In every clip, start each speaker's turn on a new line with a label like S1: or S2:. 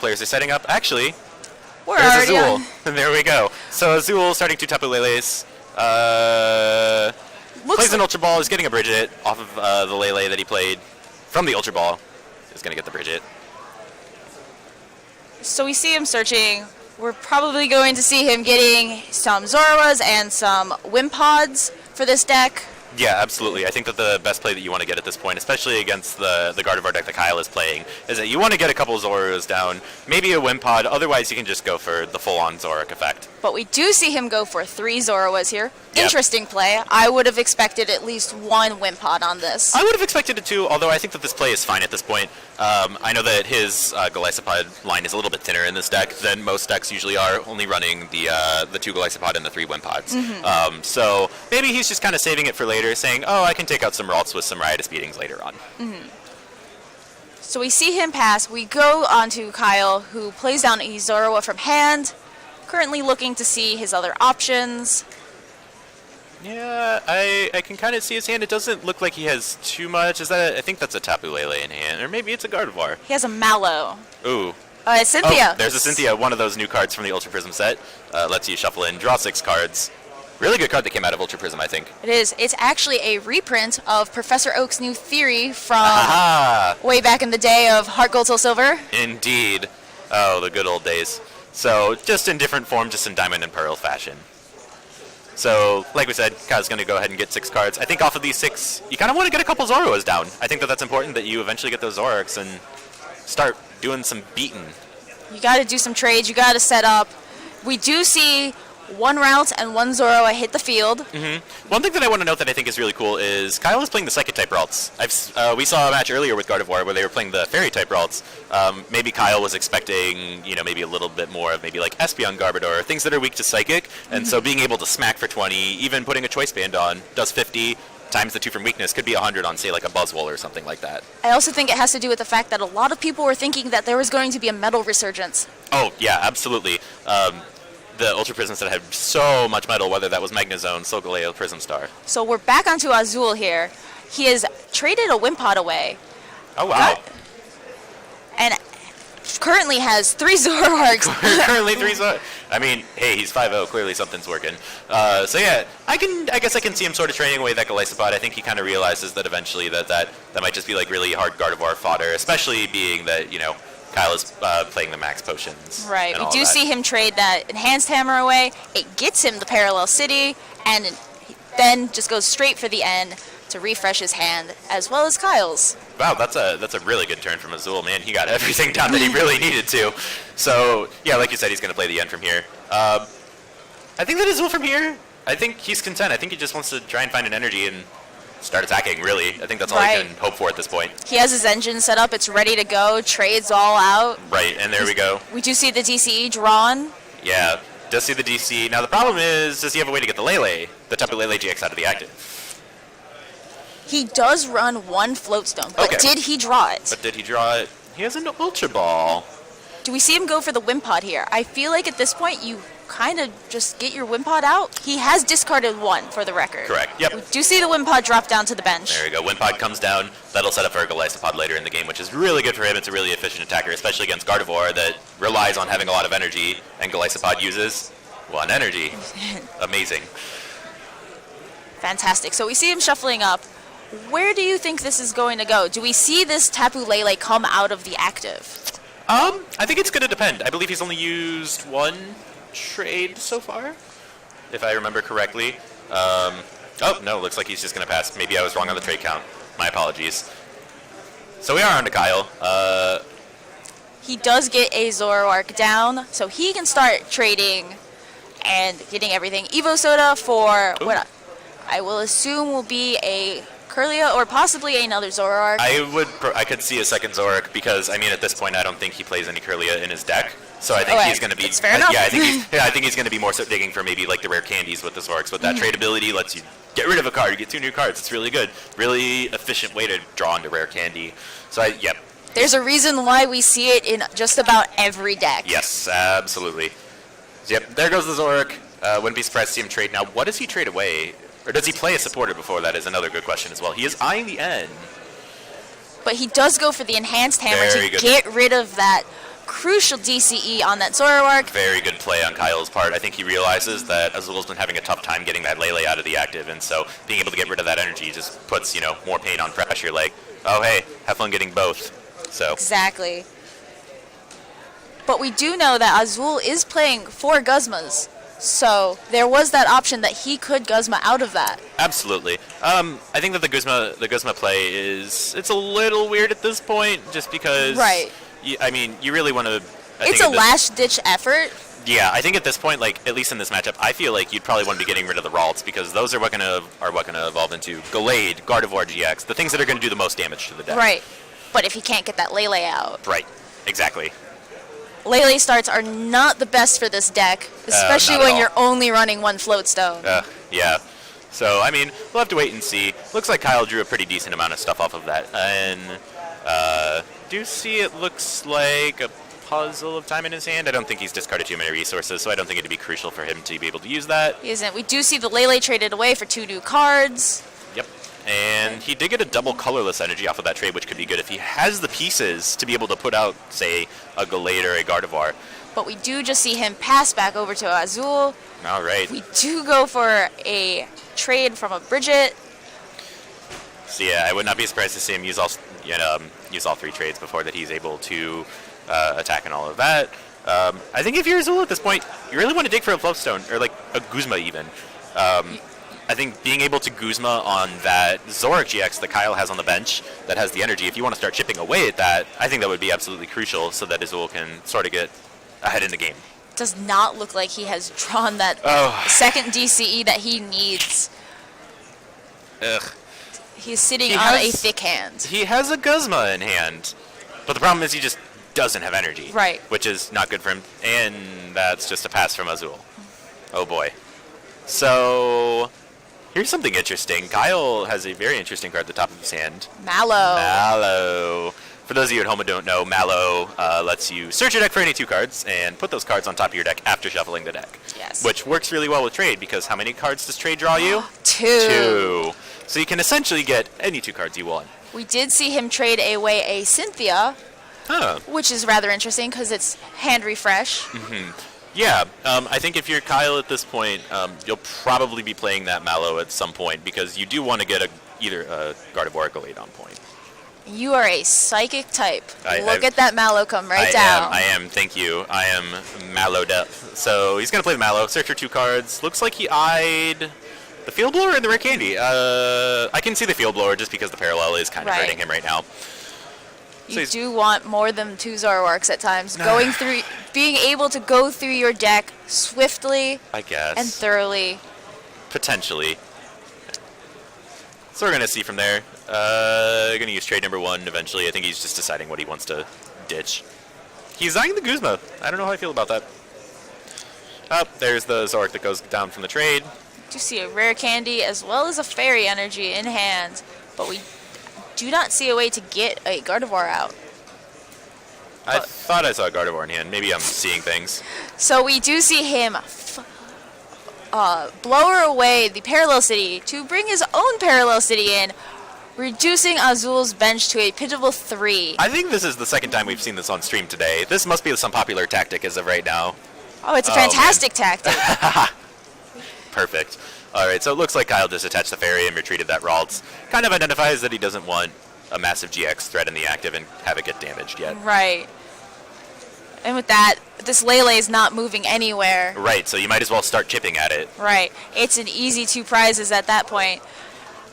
S1: players are setting up. Actually,
S2: We're
S1: there's
S2: already
S1: Azul.
S2: on.
S1: And there we go. So Azul starting 2 Tapu Leles. Plays an Ultra Ball, is getting a Bridget off of the Lele that he played from the Ultra Ball. Is going to get the Bridget.
S2: So we see him searching. We're probably going to see him getting some Zoroas and some Wimpods for this deck.
S1: Yeah, absolutely. I think that the best play that you want to get at this point, especially against the Gardevoir deck that Kyle is playing, is that you want to get a couple Zoros down, maybe a Wimpod, otherwise you can just go for the full-on Zoric effect.
S2: But we do see him go for 3 Zoroas here.
S1: Yep.
S2: Interesting play. I would have expected at least 1 Wimpod on this.
S1: I would have expected it too, although I think that this play is fine at this point. I know that his Golisopod line is a little bit thinner in this deck than most decks usually are, only running the 2 Golisopod and the 3 Wimpods.
S2: Mm-hmm.
S1: So maybe he's just kind of saving it for later, saying, oh, I can take out some Ralts with some Riotous Beatings later on.
S2: Mm-hmm. So we see him pass. We go on to Kyle, who plays down a Zoroa from hand, currently looking to see his other options.
S1: Yeah, I can kind of see his hand. It doesn't look like he has too much. I think that's a Tapu Lele in hand, or maybe it's a Gardevoir.
S2: He has a Mallow.
S1: Ooh.
S2: Cynthia.
S1: Oh, there's a Cynthia, one of those new cards from the Ultra Prism set. Lets you shuffle in, draw 6 cards. Really good card that came out of Ultra Prism, I think.
S2: It is. It's actually a reprint of Professor Oak's new theory from way back in the day of Heart Gold Soul Silver.
S1: Indeed. Oh, the good old days. So, just in different form, just in Diamond and Pearl fashion. So, like we said, Kyle's going to go ahead and get 6 cards. I think off of these 6, you kind of want to get a couple Zoroas down. I think that that's important that you eventually get those Zoroarks and start doing some beating.
S2: You got to do some trades. You got to set up. We do see 1 Route and 1 Zoroa hit the field.
S1: Mm-hmm. One thing that I want to note that I think is really cool is Kyle is playing the Psychic-type Ralts. We saw a match earlier with Gardevoir where they were playing the Fairy-type Ralts. Maybe Kyle was expecting, maybe a little bit more of maybe like Espeon Garbodor, things that are weak to Psychic, and so being able to smack for 20, even putting a Choice Band on, does 50, times the 2 from weakness, could be 100 on, say, like a Buzzwole or something like that.
S2: I also think it has to do with the fact that a lot of people were thinking that there was going to be a Metal Resurgence.
S1: Oh, yeah, absolutely. The Ultra Prism set had so much metal, whether that was Magnezone, Solgaleo, Prism Star.
S2: So we're back onto Azul here. He has traded a Wimpod away.
S1: Oh, wow.
S2: And currently has 3 Zoroarks.
S1: Currently 3 Zoroarks. I mean, hey, he's 5-0. Clearly something's working. So yeah, I guess I can see him sort of training away that Golisopod. I think he kind of realizes that eventually that might just be like really hard Gardevoir fodder, especially being that, Kyle is playing the max potions.
S2: Right. We do see him trade that Enhanced Hammer away. It gets him the Parallel City, and then just goes straight for the end to refresh his hand, as well as Kyle's.
S1: Wow, that's a really good turn from Azul, man. He got everything down that he really needed to. So, yeah, like you said, he's going to play the end from here. I think that Azul from here, I think he's content. I think he just wants to try and find an energy and start attacking, really. I think that's all he can hope for at this point.
S2: He has his engine set up. It's ready to go. Trades all out.
S1: Right, and there we go.
S2: We do see the DCE drawn.
S1: Yeah, does see the DC. Now, the problem is, does he have a way to get the Lele, the Tapu Lele GX out of the active?
S2: He does run 1 Floatstone, but did he draw it?
S1: But did he draw it? He has an Ultra Ball.
S2: Do we see him go for the Wimpod here? I feel like at this point you kind of just get your Wimpod out. He has discarded 1 for the record.
S1: Correct, yep.
S2: We do see the Wimpod drop down to the bench.
S1: There we go. Wimpod comes down. That'll set up for a Golisopod later in the game, which is really good for him. It's a really efficient attacker, especially against Gardevoir that relies on having a lot of energy, and Golisopod uses 1 energy. Amazing.
S2: Fantastic. So we see him shuffling up. Where do you think this is going to go? Do we see this Tapu Lele come out of the active?
S1: I think it's going to depend. I believe he's only used 1 trade so far, if I remember correctly. Oh, no, looks like he's just going to pass. Maybe I was wrong on the trade count. My apologies. So we are on to Kyle.
S2: He does get a Zoroark down, so he can start trading and getting everything. Evo Soda for what I will assume will be a Kirlia or possibly another Zoroark.
S1: I could see a second Zoroark because, I mean, at this point, I don't think he plays any Kirlia in his deck. So I think he's going to be.
S2: That's fair enough.
S1: Yeah, I think he's going to be more so digging for maybe like the rare candies with the Zoroarks. But that tradability lets you get rid of a card, you get 2 new cards. It's really good. Really efficient way to draw into rare candy. So yep.
S2: There's a reason why we see it in just about every deck.
S1: Yes, absolutely. So, yep, there goes the Zoroark. Wouldn't be surprised to see him trade. Now, what does he trade away? Or does he play a supporter before that is another good question as well. He is eyeing the end.
S2: But he does go for the Enhanced Hammer
S1: Very
S2: to
S1: good.
S2: get rid of that crucial DCE on that Zoroark.
S1: Very good play on Kyle's part. I think he realizes that Azul's been having a tough time getting that Lele out of the active, and so being able to get rid of that energy just puts, more pain on pressure. Like, oh, hey, have fun getting both. So
S2: Exactly. But we do know that Azul is playing 4 Guzmas, so there was that option that he could Guzma out of that.
S1: absolutely. I think that the Guzma play it's a little weird at this point, just because.
S2: Right.
S1: You really want to.
S2: It's a last-ditch effort.
S1: Yeah, I think at this point, like at least in this matchup, I feel like you'd probably want to be getting rid of the Ralts because those are what gonna evolve into Gallade, Gardevoir GX, the things that are going to do the most damage to the deck.
S2: Right. But if he can't get that Lele out.
S1: Right. Exactly.
S2: Lele starts are not the best for this deck, especially
S1: not at
S2: when
S1: all.
S2: you're only running 1 Float Stone.
S1: Yeah. So we'll have to wait and see. Looks like Kyle drew a pretty decent amount of stuff off of that, and do see it looks like a puzzle of time in his hand. I don't think he's discarded too many resources, so I don't think it'd be crucial for him to be able to use that.
S2: He isn't. We do see the Lele traded away for 2 new cards.
S1: Yep. And he did get a double colorless energy off of that trade, which could be good if he has the pieces to be able to put out, say, a Gallade or a Gardevoir.
S2: But we do just see him pass back over to Azul.
S1: All right.
S2: We do go for a trade from a Bridget.
S1: So yeah, I would not be surprised to see him use all 3 trades before that he's able to attack and all of that. I think if you're Azul at this point, you really want to dig for a Floatstone, or like a Guzma even. I think being able to Guzma on that Zoroark GX that Kyle has on the bench that has the energy, if you want to start chipping away at that, I think that would be absolutely crucial so that Azul can sort of get ahead in the game.
S2: Does not look like he has drawn that second DCE that he needs.
S1: Ugh.
S2: He's sitting on a thick hand.
S1: He has a Guzma in hand, but the problem is he just doesn't have energy.
S2: Right.
S1: Which is not good for him, and that's just a pass from Azul. Oh boy. So, here's something interesting. Kyle has a very interesting card at the top of his hand.
S2: Mallow.
S1: For those of you at home who don't know, Mallow lets you search your deck for any 2 cards and put those cards on top of your deck after shuffling the deck.
S2: Yes.
S1: Which works really well with trade because how many cards does trade draw you?
S2: 2.
S1: 2. So you can essentially get any 2 cards you want.
S2: We did see him trade away a Cynthia, which is rather interesting because it's hand refresh.
S1: Yeah, I think if you're Kyle at this point, you'll probably be playing that Mallow at some point because you do want to get either a Gardevoir or Gallade on point.
S2: You are a psychic type. Look at that Mallow come down.
S1: I am, thank you. I am Mallow Death. So he's going to play the Mallow, search for 2 cards. Looks like he eyed the Field Blower and the Rare Candy. I can see the Field Blower just because the parallel is kind of hurting him right now.
S2: You do want more than 2 Zoroarks at times. Being able to go through your deck swiftly,
S1: I guess,
S2: and thoroughly.
S1: Potentially. So we're gonna see from there. Gonna use trade number 1 eventually. I think he's just deciding what he wants to ditch. He's eyeing the Guzma. I don't know how I feel about that. Oh, there's the Zoroark that goes down from the trade.
S2: You see a Rare Candy as well as a Fairy Energy in hand, but we do not see a way to get a Gardevoir out.
S1: I thought I saw a Gardevoir in hand. Maybe I'm seeing things.
S2: So we do see him blower away the Parallel City to bring his own Parallel City in, reducing Azul's bench to a pitiful 3.
S1: I think this is the second time we've seen this on stream today. This must be some popular tactic as of right now.
S2: Oh, it's a fantastic tactic.
S1: Perfect. All right, so it looks like Kyle just attached the Fairy and retreated that Ralts. Kind of identifies that he doesn't want a massive GX threat in the active and have it get damaged yet.
S2: Right. And with that, this Lele is not moving anywhere.
S1: Right, so you might as well start chipping at it.
S2: Right. It's an easy 2 prizes at that point.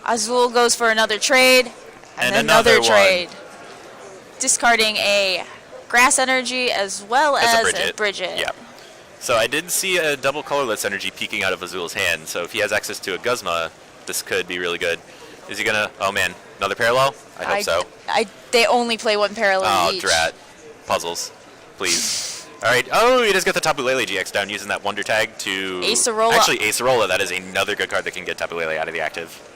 S2: Azul goes for another trade, and another trade. Discarding a Grass Energy as well as a Bridget.
S1: Yeah. So I did see a double colorless energy peeking out of Azul's hand, so if he has access to a Guzma, this could be really good. Is he gonna, oh man, another parallel? I hope so.
S2: They only play 1 parallel each.
S1: Oh, drat. Puzzles. Please. Alright, oh, he does get the Tapu Lele GX down using that Wonder Tag to...
S2: Acerola.
S1: Actually, Acerola, that is another good card that can get Tapu Lele out of the active.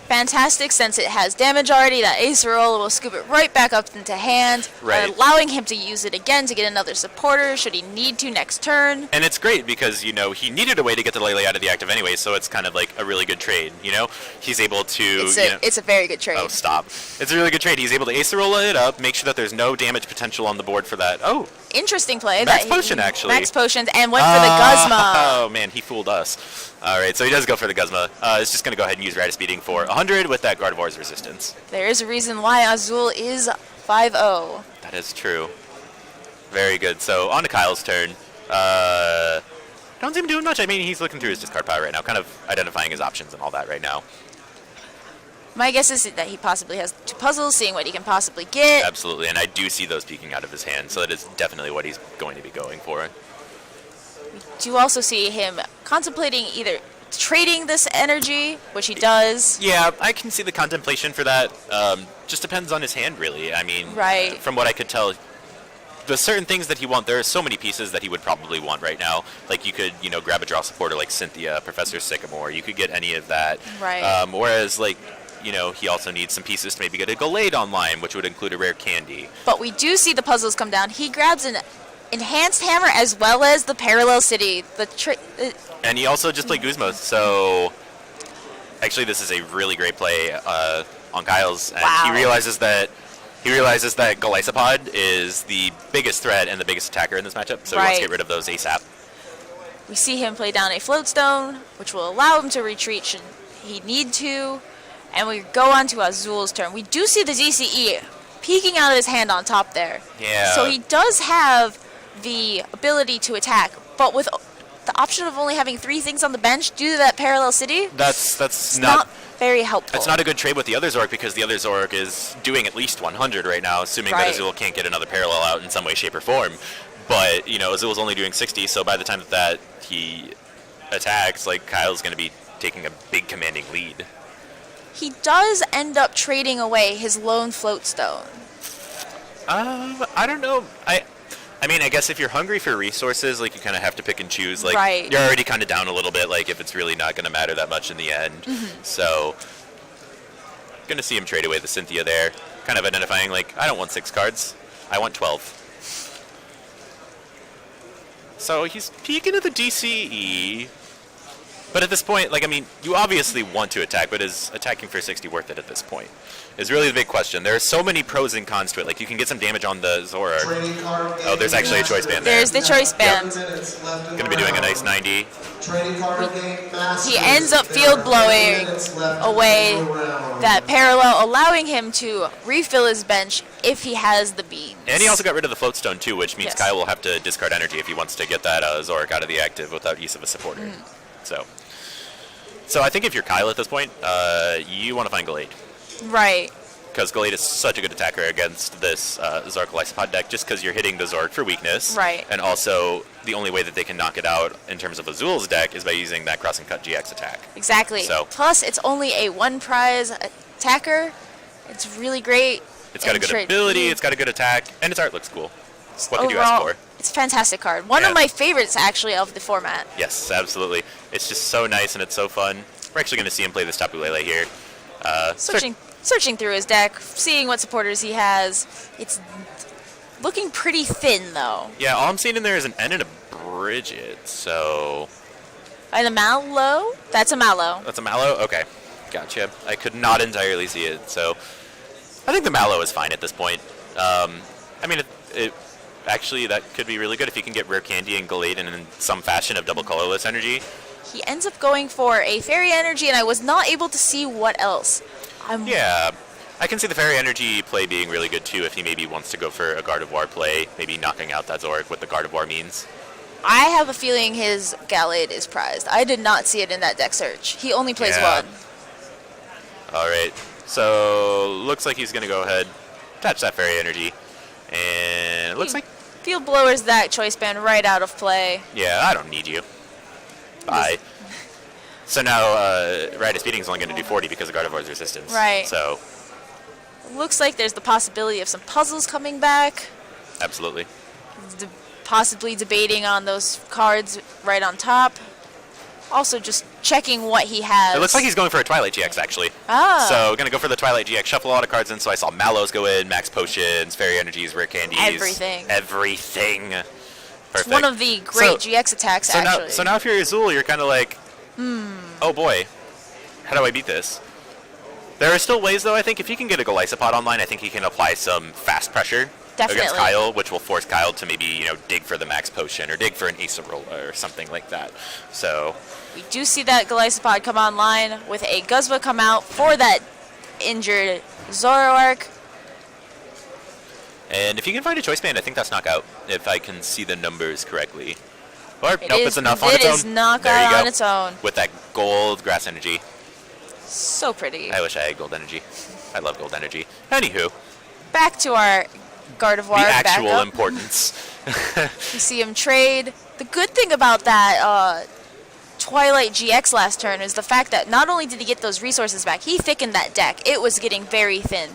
S2: Fantastic, since it has damage already, that Acerola will scoop it right back up into hand, allowing him to use it again to get another supporter should he need to next turn.
S1: And it's great because, he needed a way to get the Lele out of the active anyway, so it's kind of like a really good trade, He's able to...
S2: It's a very good trade.
S1: Oh, stop. It's a really good trade. He's able to Acerola it up, make sure that there's no damage potential on the board for that. Oh,
S2: interesting play.
S1: Max Potion, actually.
S2: Max Potions, and went for the Guzma.
S1: Oh, man, he fooled us. All right, so he does go for the Guzma. It's just going to go ahead and use Rite of Speeding for 100 with that Gardevoir's resistance.
S2: There is a reason why Azul is 5-0.
S1: That is true. Very good. So on to Kyle's turn. Don't see him doing much. I mean, he's looking through his discard pile right now, kind of identifying his options and all that right now.
S2: My guess is that he possibly has 2 puzzles, seeing what he can possibly get.
S1: Absolutely, and I do see those peeking out of his hand, so that is definitely what he's going to be going for.
S2: We do also see him contemplating either trading this energy, which he does.
S1: Yeah, I can see the contemplation for that. Just depends on his hand, really. I mean,
S2: Right.
S1: From what I could tell, the certain things that he wants, there are so many pieces that he would probably want right now. Like, you could, grab a draw supporter like Cynthia, Professor Sycamore. You could get any of that.
S2: Right.
S1: Whereas, like, he also needs some pieces to maybe get a Gallade online, which would include a rare candy.
S2: But we do see the puzzles come down. He grabs an Enhanced Hammer as well as the Parallel City.
S1: And he also just played Guzma, so actually this is a really great play on Kyle's. And
S2: Wow.
S1: he realizes that Galisapod is the biggest threat and the biggest attacker in this matchup, so he wants to
S2: Right.
S1: get rid of those ASAP.
S2: We see him play down a Floatstone, which will allow him to retreat should he need to. And we go on to Azul's turn. We do see the DCE peeking out of his hand on top there.
S1: Yeah.
S2: So he does have the ability to attack, but with the option of only having 3 things on the bench due to that Parallel City,
S1: That's
S2: it's not very helpful.
S1: It's not a good trade with the other Zork because the other Zork is doing at least 100 right now, assuming
S2: Right.
S1: that Azul can't get another parallel out in some way, shape, or form. But, Azul's only doing 60, so by the time that he attacks, like, Kyle's going to be taking a big commanding lead.
S2: He does end up trading away his lone Floatstone.
S1: I don't know. I mean, I guess if you're hungry for resources, like, you kind of have to pick and choose. Like,
S2: Right.
S1: you're already kind of down a little bit, like, if it's really not going to matter that much in the end. So, going to see him trade away the Cynthia there. Kind of identifying, like, I don't want 6 cards. I want 12. So, he's peeking at the DCE. But at this point, like, I mean, you obviously want to attack, but is attacking for 60 worth it at this point? Is really the big question. There are so many pros and cons to it. Like, you can get some damage on the Zora. Oh, there's actually a choice band there.
S2: There's the choice band.
S1: Going to be doing a nice 90.
S2: He ends up field blowing away that Parallel, allowing him to refill his bench if he has the beans.
S1: And he also got rid of the Floatstone, too, which means
S2: Yes.
S1: Kyle will have to discard energy if he wants to get that Zorak out of the active without use of a supporter. So I think if you're Kyle at this point, you want to find Gallade.
S2: Right.
S1: Because Gallade is such a good attacker against this Zork Lysopod deck, just because you're hitting the Zork for weakness.
S2: Right.
S1: And also, the only way that they can knock it out in terms of Azul's deck is by using that Cross and Cut GX attack.
S2: Exactly.
S1: So-
S2: Plus, it's only a 1 prize attacker. It's really great.
S1: It's got a
S2: in
S1: good
S2: trade.
S1: ability, it's got a good attack, and its art looks cool. What could you ask
S2: Overall,
S1: for?
S2: it's a fantastic card. One
S1: Yeah.
S2: of my favorites, actually, of the format.
S1: Yes, absolutely. It's just so nice and it's so fun. We're actually going to see him play this Tapu Lele here.
S2: Searching through his deck, seeing what supporters he has. It's looking pretty thin, though.
S1: Yeah, all I'm seeing in there is an N and a Bridget, so...
S2: And a Mallow? That's a Mallow.
S1: That's a Mallow? Okay, gotcha. I could not entirely see it, so... I think the Mallow is fine at this point. I mean, actually, that could be really good if you can get Rare Candy and Gallade in some fashion of double colorless energy.
S2: He ends up going for a Fairy Energy, and I was not able to see what else.
S1: Yeah, I can see the Fairy Energy play being really good, too, if he maybe wants to go for a Gardevoir play, maybe knocking out that Zorak, what the Gardevoir means.
S2: I have a feeling his Gallade is prized. I did not see it in that deck search. He only plays
S1: Yeah.
S2: 1.
S1: Alright, so looks like he's going to go ahead, attach that Fairy Energy, and it looks like...
S2: Field blowers that choice band right out of play.
S1: Yeah, I don't need you. Bye. So now, Rite of Speeding is only going to do 40 because of Gardevoir's resistance.
S2: Right.
S1: So,
S2: Looks like there's the possibility of some puzzles coming back.
S1: absolutely.
S2: Possibly debating on those cards right on top. Also just checking what he has.
S1: It looks like he's going for a Twilight GX, actually.
S2: Ah.
S1: So, going to go for the Twilight GX, shuffle a lot of cards in, so I saw Mallows go in, Max Potions, Fairy Energies, Rare Candies.
S2: Everything.
S1: Everything. Perfect.
S2: It's one of the great GX attacks, actually.
S1: So now if you're Azul, you're kind of like, oh boy, how do I beat this? There are still ways, though, I think. If he can get a Galisapod online, I think he can apply some fast pressure.
S2: Definitely.
S1: against Kyle, which will force Kyle to maybe, dig for the max potion or dig for an Acerola or something like that. So
S2: We do see that Glycopod come online with a Guzma come out for that injured Zoroark.
S1: and if you can find a choice band, I think that's knockout, if I can see the numbers correctly. Or, nope, it's enough on its own.
S2: It is knockout
S1: There you go.
S2: on its own.
S1: With that gold grass energy.
S2: So pretty.
S1: I wish I had gold energy. I love gold energy. Anywho,
S2: Back to our Gardevoir
S1: the actual
S2: backup.
S1: importance.
S2: You see him trade. The good thing about that Twilight GX last turn is the fact that not only did he get those resources back, he thickened that deck. It was getting very thin.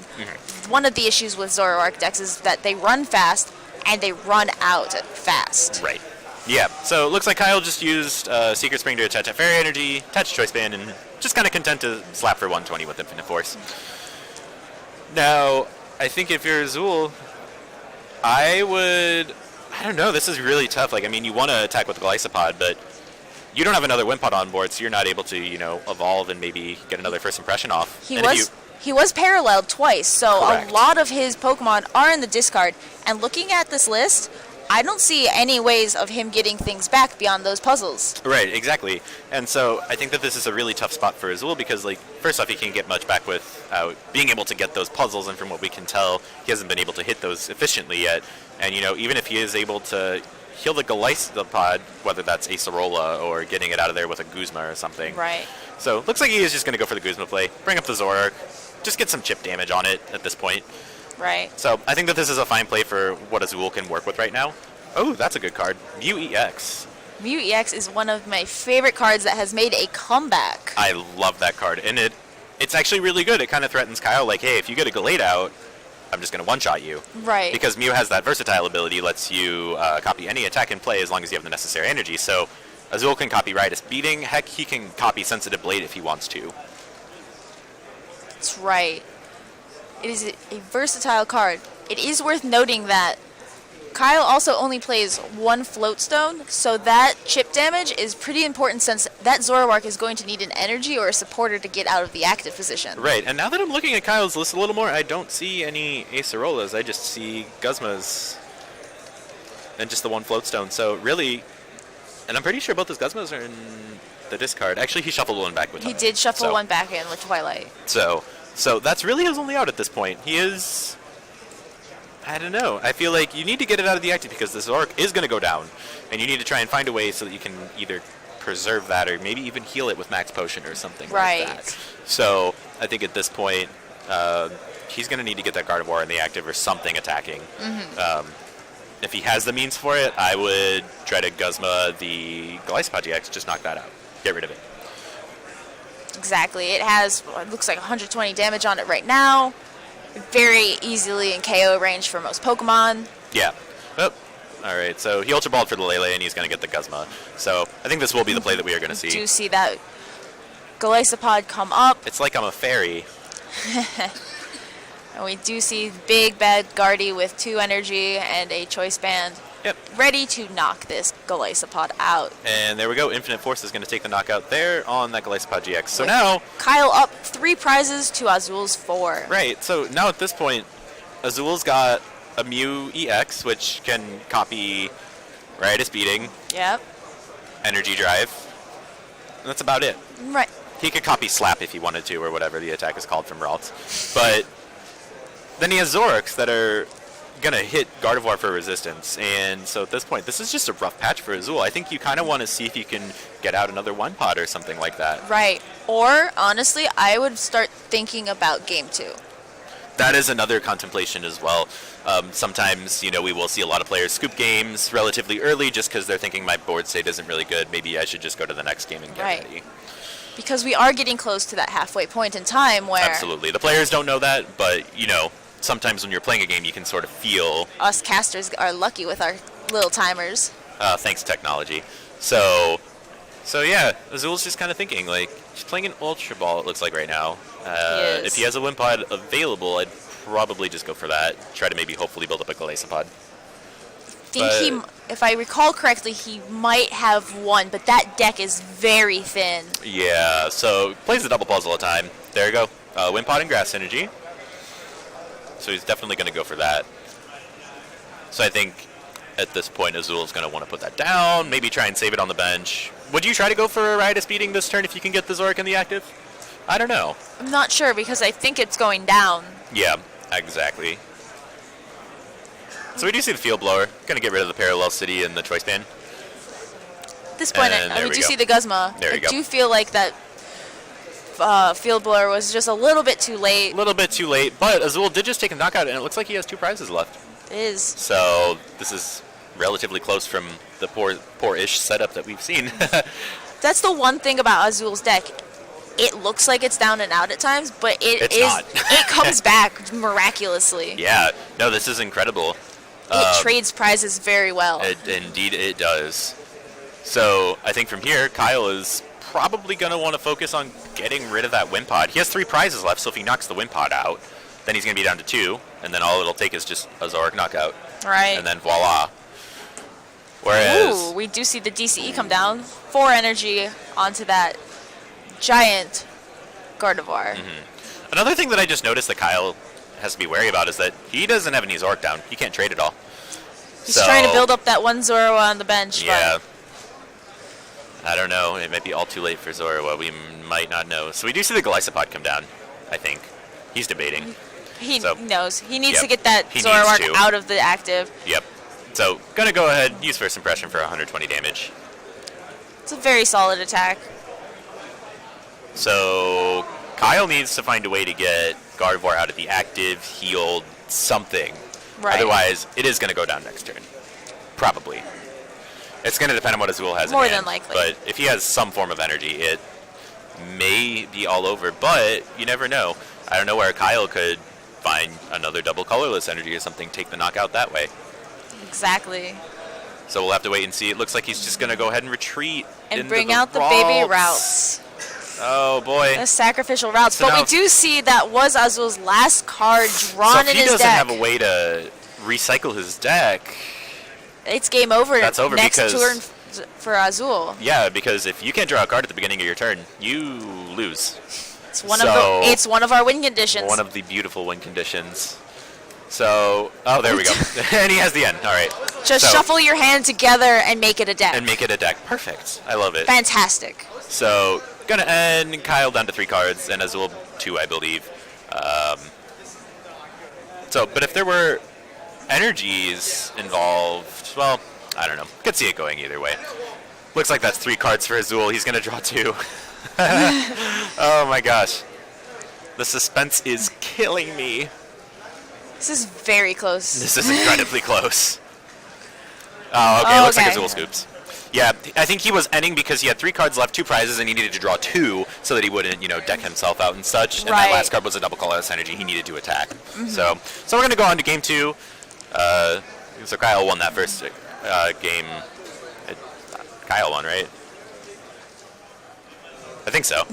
S2: One of the issues with Zoroark decks is that they run fast and they run out fast.
S1: Right. Yeah, so it looks like Kyle just used Secret Spring to attach that Fairy Energy, attach Choice Band, and just kind of content to slap for 120 with Infinite Force. Now, I think if you're Azul, I don't know, this is really tough. Like, I mean, you want to attack with the Glycopod, but you don't have another Wimpod on board, so you're not able to, evolve and maybe get another first impression off.
S2: He was paralleled twice, so
S1: Correct.
S2: a lot of his Pokemon are in the discard. And looking at this list, I don't see any ways of him getting things back beyond those puzzles.
S1: Right, exactly. And so I think that this is a really tough spot for Azul because, like, first off, he can't get much back without being able to get those puzzles, and from what we can tell, he hasn't been able to hit those efficiently yet. And, even if he is able to heal the Glycopod, whether that's Acerola or getting it out of there with a Guzma or something.
S2: Right.
S1: So looks like he is just going to go for the Guzma play, bring up the Zoroark, just get some chip damage on it at this point.
S2: Right.
S1: So I think that this is a fine play for what Azul can work with right now. Oh, that's a good card. Mew EX.
S2: Mew EX is one of my favorite cards that has made a comeback.
S1: I love that card, and it's actually really good. It kind of threatens Kyle, like, hey, if you get a Gallade out, I'm just going to one-shot you.
S2: Right.
S1: Because Mew has that versatile ability, lets you copy any attack in play as long as you have the necessary energy. So Azul can copy Riotous Beating. Heck, he can copy Sensitive Blade if he wants to.
S2: That's right. It is a versatile card. It is worth noting that Kyle also only plays one Float Stone, so that chip damage is pretty important since that Zoroark is going to need an energy or a supporter to get out of the active position.
S1: Right, and now that I'm looking at Kyle's list a little more, I don't see any Acerolas. I just see Guzmas and just the one Float Stone. So really, and I'm pretty sure both his Guzmas are in the discard. Actually, he shuffled one back with
S2: He did shuffle one back in with Twilight.
S1: So that's really his only out at this point. He is, I don't know. I feel like you need to get it out of the active because this Zoroark is going to go down, and you need to try and find a way so that you can either preserve that or maybe even heal it with Max Potion or something like that. So I think at this point, he's going to need to get that Gardevoir in the active or something attacking. If he has the means for it, I would try to Guzma the Glycopod GX, just knock that out. Get rid of it.
S2: Exactly. It has, it looks like 120 damage on it right now. Very easily in KO range for most Pokemon.
S1: Yeah. Oh. All right, so he Ultra Balled for the Lele, and he's going to get the Guzma. So I think this will be the play that we are going to see.
S2: Do see that Glycopod come up.
S1: It's like I'm a fairy.
S2: And we do see big bad Guardy with 2 energy and a choice band.
S1: Yep.
S2: Ready to knock this Glycopod out.
S1: And there we go. Infinite Force is going to take the knockout there on that Glycopod GX. So now...
S2: Kyle up 3 prizes to Azul's 4.
S1: Right. So now at this point, Azul's got a Mew EX, which can copy Riotous Beating,
S2: Yep.
S1: Energy Drive, and that's about it.
S2: Right.
S1: He could copy Slap if he wanted to, or whatever the attack is called from Ralts. But then he has Zoroarks that are going to hit Gardevoir for resistance. And so at this point, this is just a rough patch for Azul. I think you kind of want to see if you can get out another one pot or something like that.
S2: Right. Or, honestly, I would start thinking about Game 2.
S1: That is another contemplation as well. Sometimes, we will see a lot of players scoop games relatively early just because they're thinking my board state isn't really good. Maybe I should just go to the next game and get ready.
S2: Because we are getting close to that halfway point in time where...
S1: Absolutely. The players don't know that, but, sometimes when you're playing a game, you can sort of feel...
S2: Us casters are lucky with our little timers.
S1: Thanks, technology. So yeah, Azul's just kind of thinking, like, he's playing an Ultra Ball, it looks like right now. If he has a Wimpod available, I'd probably just go for that. Try to maybe hopefully build up a Glycopod.
S2: If I recall correctly, he might have one, but that deck is very thin.
S1: Yeah, so plays the double puzzle all the time. There you go. Wimpod and Grass Energy. So he's definitely going to go for that. So I think at this point, Azul's going to want to put that down, maybe try and save it on the bench. Would you try to go for a Riotous Beating this turn if you can get the Zoric in the active? I don't know.
S2: I'm not sure because I think it's going down.
S1: Yeah, exactly. So we do see the Field Blower. Going to get rid of the Parallel City and the Choice Band.
S2: At this point, we do see the Guzma.
S1: There you go.
S2: I do feel like that Field Blower was just a little bit too late.
S1: A little bit too late, but Azul did just take a knockout, and it looks like he has 2 prizes left.
S2: It is.
S1: So this is relatively close from the poor-ish setup that we've seen.
S2: That's the one thing about Azul's deck. It looks like it's down and out at times, but
S1: it's not.
S2: It comes back miraculously.
S1: Yeah, no, this is incredible.
S2: It trades prizes very well.
S1: Indeed it does. So I think from here, Kyle is probably going to want to focus on getting rid of that Wind Pod. He has 3 prizes left, so if he knocks the Wind Pod out, then he's going to be down to 2, and then all it'll take is just a Zoric knockout.
S2: Right.
S1: And then voila. Whereas...
S2: Ooh, we do see the DCE come down. 4 energy onto that giant Gardevoir.
S1: Mm-hmm. Another thing that I just noticed that Kyle has to be wary about is that he doesn't have any Zoric down. He can't trade at all.
S2: He's trying to build up that one Zorua on the bench.
S1: Yeah. But I don't know. It might be all too late for Zorua. We might not know. So we do see the Golisopod come down, I think. He's debating.
S2: He knows. He needs
S1: Yep.
S2: to get that
S1: He
S2: Zoroark
S1: needs to.
S2: out of the active.
S1: Yep. So, gonna go ahead, use First Impression for 120 damage.
S2: It's a very solid attack.
S1: So, Kyle needs to find a way to get Gardevoir out of the active, healed, something.
S2: Right.
S1: Otherwise, it is gonna go down next turn. Probably. It's gonna depend on what Azul has in
S2: More
S1: hand,
S2: than likely.
S1: But if he has some form of energy, it may be all over. But you never know. I don't know where Kyle could find another double colorless energy or something, take the knockout that way.
S2: Exactly.
S1: So we'll have to wait and see. It looks like he's just going to go ahead and retreat.
S2: And bring out the baby routes.
S1: Oh, boy.
S2: The sacrificial routes.
S1: So
S2: but
S1: now,
S2: we do see that was Azul's last card drawn in his deck.
S1: So if he doesn't have a way to recycle his deck...
S2: It's game over.
S1: That's over
S2: next
S1: because...
S2: turn for Azul.
S1: Yeah, because if you can't draw a card at the beginning of your turn, you lose.
S2: It's one of our win conditions.
S1: One of the beautiful win conditions. So, oh, there we go. And he has the end. All right.
S2: Just shuffle your hand together and make it a deck.
S1: And make it a deck. Perfect. I love it.
S2: Fantastic.
S1: So, gonna end Kyle down to 3 cards, and Azul 2, I believe. But if there were energies involved, well, I don't know. Could see it going either way. Looks like that's 3 cards for Azul. He's gonna draw 2. Oh my gosh. The suspense is killing me.
S2: This is very close.
S1: This is incredibly close. Oh, okay. Looks like Azul scoops. Yeah, I think he was ending because he had 3 cards left, 2 prizes, and he needed to draw 2 so that he wouldn't, deck himself out and such. And that last card was a double colorless energy he needed to attack. Mm-hmm. So we're going to go on to game 2. So Kyle won that first game. Kyle won, right? I think so.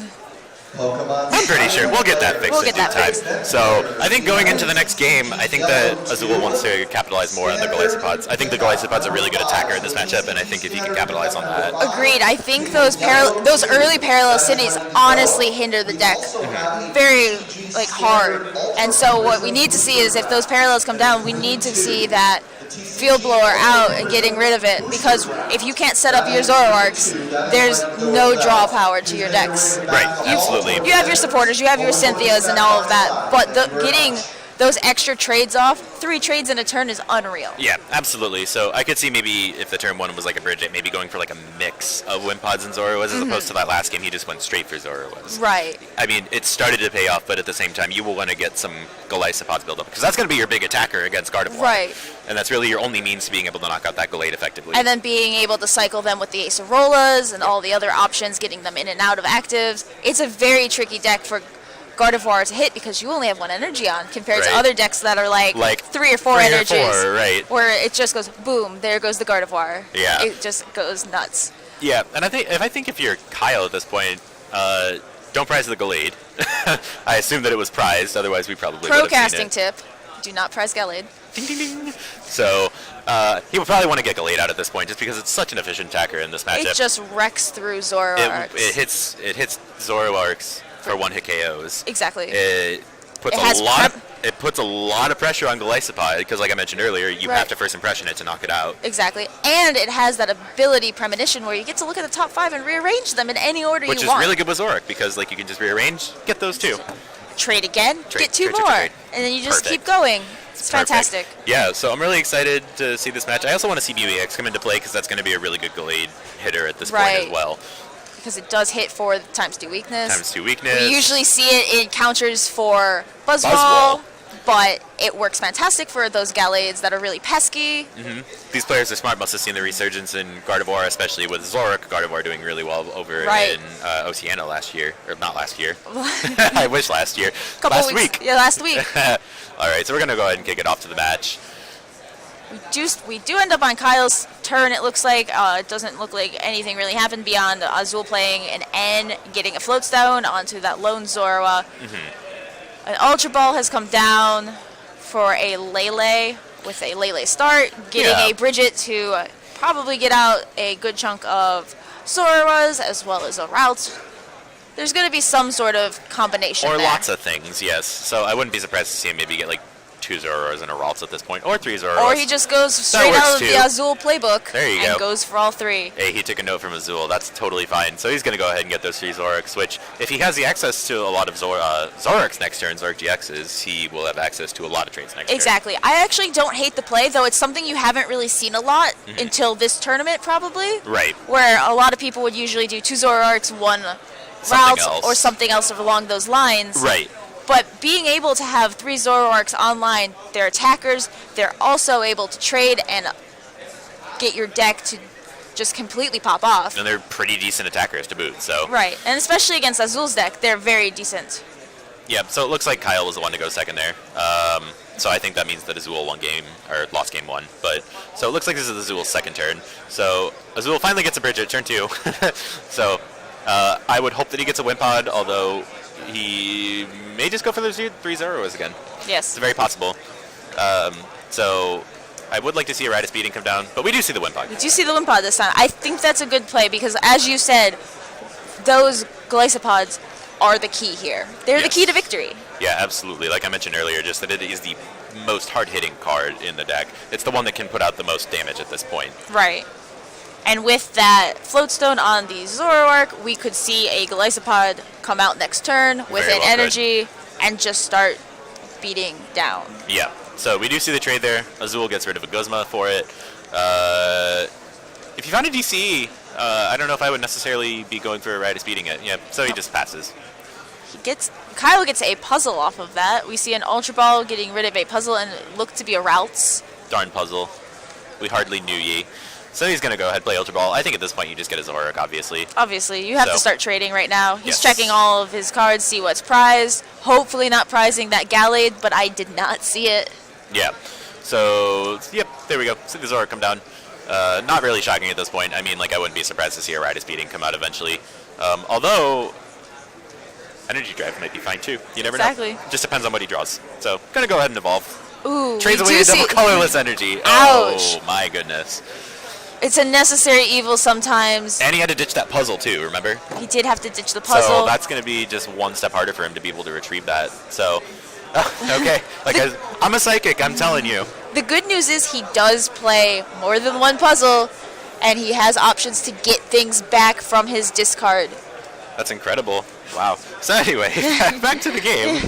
S1: I'm pretty sure. We'll get that fixed in due time. So I think going into the next game, I think that Azul wants to capitalize more on the Golisopods. I think the Golisopod's a really good attacker in this matchup, and I think if he can capitalize on that.
S2: Agreed. I think those early parallel cities honestly hinder the deck very hard. And so what we need to see is if those parallels come down, we need to see that Field Blower out and getting rid of it, because if you can't set up your Zoroarks, there's no draw power to your decks.
S1: Right, absolutely.
S2: You have your supporters, you have your Cynthias and all of that, but getting those extra trades off, 3 trades in a turn is unreal.
S1: Yeah, absolutely. So I could see maybe if the turn 1 was like a bridge, maybe going for like a mix of Wimpods and Zoroas as opposed to that last game he just went straight for Zoroas.
S2: Right.
S1: I mean, it started to pay off, but at the same time you will want to get some Golisopods build up because that's going to be your big attacker against Gardevoir.
S2: Right.
S1: And that's really your only means to being able to knock out that Gallade effectively.
S2: And then being able to cycle them with the Acerolas and all the other options, getting them in and out of actives. It's a very tricky deck for Gardevoir to hit because you only have 1 energy on compared to other decks that are like 3 or 4 energies.
S1: Right.
S2: Where it just goes, boom, there goes the Gardevoir.
S1: Yeah.
S2: It just goes nuts.
S1: Yeah, and I think if you're Kyle at this point, don't prize the Gallade. I assume that it was prized, otherwise we probably would have seen
S2: Procasting
S1: it.
S2: tip, do not prize Gallade.
S1: Ding, ding, ding. So he would probably want to get Gallade out at this point just because it's such an efficient attacker in this matchup.
S2: It just wrecks through Zoroarks.
S1: It hits Zoroarks for 1-hit KOs.
S2: Exactly.
S1: It puts a lot of it puts a lot of pressure on Glycopod because, like I mentioned earlier, you have to first impression it to knock it out.
S2: Exactly. And it has that ability premonition where you get to look at the top 5 and rearrange them in any order you want.
S1: Which is really good with Zorak because like you can just rearrange, get those 2.
S2: Trade again, get 2 more. And then you just keep going. It's fantastic.
S1: Yeah, so I'm really excited to see this match. I also want to see BBX come into play because that's going to be a really good Gallade hitter at this point as well.
S2: Because it does hit for the ×2 weakness.
S1: ×2 weakness.
S2: We usually see it in counters for Buzzwole. But it works fantastic for those Gallades that are really pesky.
S1: These players are smart. Must have seen the resurgence in Gardevoir, especially with Zorak. Gardevoir doing really well over in Oceania last year. Or not last year. I wish last year. Last week.
S2: Yeah, last week.
S1: All right, so we're going to go ahead and kick it off to the match.
S2: We do end up on Kyle's turn, it looks like. It doesn't look like anything really happened beyond Azul playing an N, getting a Float Stone onto that lone Zorua. An Ultra Ball has come down for a Lele with a Lele start, getting a Bridget to probably get out a good chunk of Zoruas as well as a route. There's going to be some sort of combination
S1: Or
S2: there.
S1: lots of things, yes. So I wouldn't be surprised to see him maybe get like 2 Zoruas and a Ralts at this point, or 3 Zoruas.
S2: Or he just goes straight out of the Azul playbook and goes for all 3.
S1: Hey, he took a note from Azul. That's totally fine. So he's going to go ahead and get those 3 Zoraks, which, if he has the access to a lot of Zoraks next turn, Zorak GXs, he will have access to a lot of trades next turn.
S2: Exactly. I actually don't hate the play, though it's something you haven't really seen a lot until this tournament, probably.
S1: Right.
S2: Where a lot of people would usually do 2 Zoraks, 1 Ralts, or something else along those lines.
S1: Right.
S2: But being able to have 3 Zoroarks online, they're attackers, they're also able to trade and get your deck to just completely pop off.
S1: And they're pretty decent attackers to boot, so.
S2: Right, and especially against Azul's deck, they're very decent.
S1: Yep, so it looks like Kyle was the one to go second there. So I think that means that Azul won game, or lost game 1. But so it looks like this is Azul's second turn. So Azul finally gets a bridge at turn 2. So I would hope that he gets a Wimpod, although he may just go for those 3 Zoruas again.
S2: Yes.
S1: It's very possible. So I would like to see a Ride of Speeding come down, but we do see the Wimpod.
S2: We do see the Wimpod this time. I think that's a good play because, as you said, those Glycopods are the key here. They're the key to victory.
S1: Yeah, absolutely. Like I mentioned earlier, just that it is the most hard-hitting card in the deck. It's the one that can put out the most damage at this point.
S2: Right. And with that Floatstone on the Zoroark, we could see a Glycopod come out next turn with an energy and just start beating down.
S1: Yeah. So we do see the trade there. Azul gets rid of a Guzma for it. If you found a DCE, I don't know if I would necessarily be going for a Ride of Speeding it. Yeah, so he just passes.
S2: Kyle gets a puzzle off of that. We see an Ultra Ball getting rid of a puzzle and it looked to be a Routes.
S1: Darn puzzle. We hardly knew ye. So he's going to go ahead and play Ultra Ball. I think at this point you just get a Zorak, obviously.
S2: Obviously. You have to start trading right now. He's checking all of his cards, see what's prized. Hopefully not prizing that Gallade, but I did not see it.
S1: Yeah. So, yep, there we go. See the Zorak come down. Not really shocking at this point. I mean, like, I wouldn't be surprised to see a Ride of Speeding come out eventually. Although, Energy Drive might be fine too. You never know. Just depends on what he draws. So, going to go ahead and evolve.
S2: Ooh,
S1: trades away a double colorless energy.
S2: Ouch.
S1: Oh, my goodness.
S2: It's a necessary evil sometimes.
S1: And he had to ditch that puzzle too, remember?
S2: He did have to ditch the puzzle.
S1: So that's going to be just one step harder for him to be able to retrieve that. So, okay. Like, I'm a psychic, I'm telling you.
S2: The good news is he does play more than one puzzle, and he has options to get things back from his discard.
S1: That's incredible. Wow. So anyway, back to the game.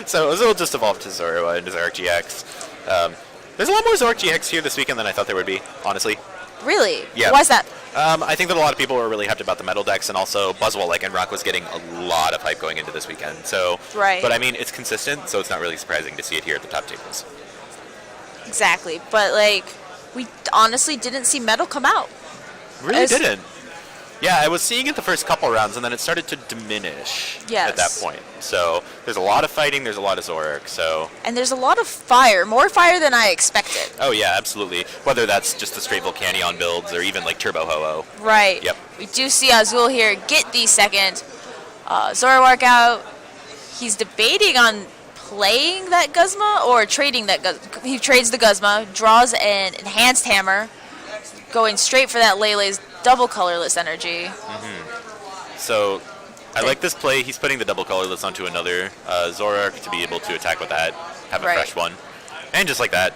S1: So Azul just evolved to Zorua into Zorak GX. There's a lot more Zorak GX here this weekend than I thought there would be, honestly.
S2: Really?
S1: Yeah.
S2: Why is that?
S1: I think that a lot of people were really hyped about the metal decks, and also Buzzwole, like Enrock, was getting a lot of hype going into this weekend. So, but I mean, it's consistent, so it's not really surprising to see it here at the top tables.
S2: Exactly, but like, we honestly didn't see metal come out.
S1: Really didn't. Yeah, I was seeing it the first couple rounds, and then it started to diminish at that point. So there's a lot of fighting, there's a lot of Zorak, so...
S2: And there's a lot of fire, more fire than I expected.
S1: Oh yeah, absolutely. Whether that's just the straight Volcanion builds, or even like Turbo Ho-Oh.
S2: Right.
S1: Yep.
S2: We do see Azul here get the second Zoroark out. He's debating on playing that Guzma or trading that Guzma. He trades the Guzma, draws an Enhanced Hammer, going straight for that Lele's double colorless energy.
S1: So I like this play. He's putting the double colorless onto another Zoroark to be able to attack with that, have a fresh one. And just like that,